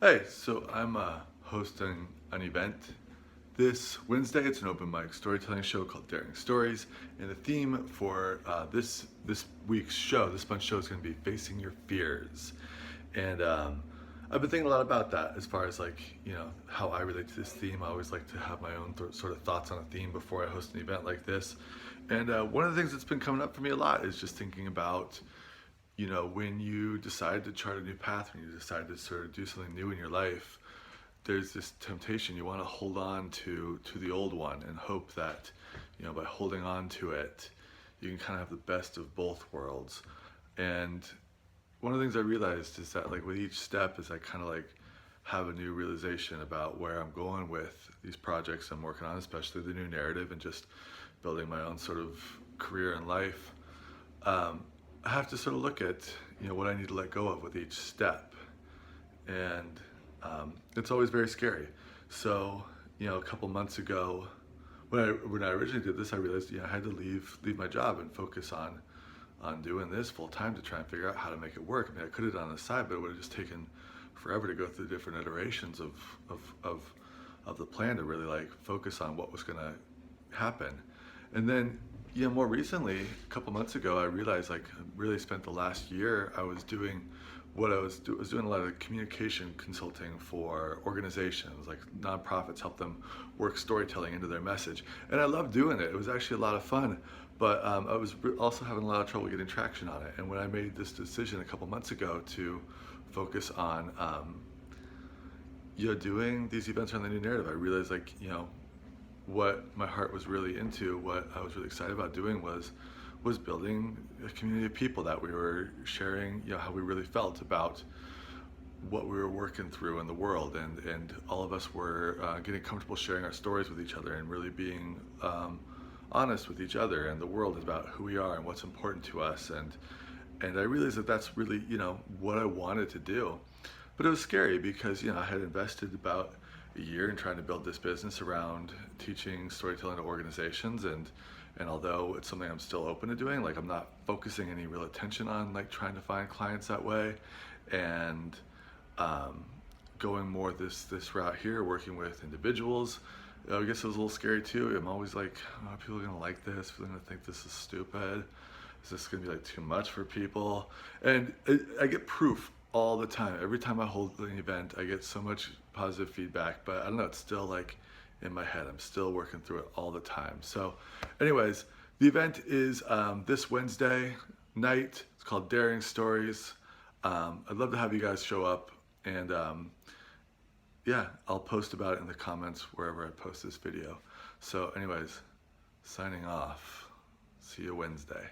Hey, so I'm hosting an event this Wednesday. It's an open mic storytelling show called Daring Stories, and the theme for this week's show, this month's show, is going to be facing your fears. And I've been thinking a lot about that as far as how I relate to this theme. I always like to have my own sort of thoughts on a theme before I host an event like this. And one of the things that's been coming up for me a lot is just thinking about when you decide to chart a new path, when you decide to sort of do something new in your life, there's this temptation. You want to hold on to the old one and hope that, by holding on to it, you can kind of have the best of both worlds. And one of the things I realized is that with each step is I kind of have a new realization about where I'm going with these projects I'm working on, especially the new narrative and just building my own sort of career and life. I have to sort of look at what I need to let go of with each step, and it's always very scary. So a couple months ago, when I originally did this, I realized I had to leave my job and focus on doing this full time to try and figure out how to make it work. I mean, I could have done it on the side, but it would have just taken forever to go through different iterations of the plan to really focus on what was going to happen. And then more recently, a couple months ago, I realized I really spent the last year I was doing doing a lot of communication consulting for organizations, like nonprofits, help them work storytelling into their message. And I loved doing it. It was actually a lot of fun, but I was also having a lot of trouble getting traction on it. And when I made this decision a couple months ago to focus on doing these events on the new narrative, I realized what my heart was really into, what I was really excited about doing was building a community of people that we were sharing, how we really felt about what we were working through in the world, and all of us were getting comfortable sharing our stories with each other and really being honest with each other and the world about who we are and what's important to us, and I realized that that's really what I wanted to do. But it was scary because I had invested about a year in trying to build this business around teaching storytelling to organizations, and although it's something I'm still open to doing, I'm not focusing any real attention on trying to find clients that way, and going more this route here, working with individuals. I guess it was a little scary too. I'm always like, oh, people are gonna like this, people are gonna think this is stupid, is this gonna be too much for people? And I get proof all the time. Every time I hold an event, I get so much positive feedback, but I don't know, it's still in my head. I'm still working through it all the time. So anyways, the event is this Wednesday night. It's called Daring Stories. I'd love to have you guys show up, and yeah, I'll post about it in the comments wherever I post this video. So anyways, signing off. See you Wednesday.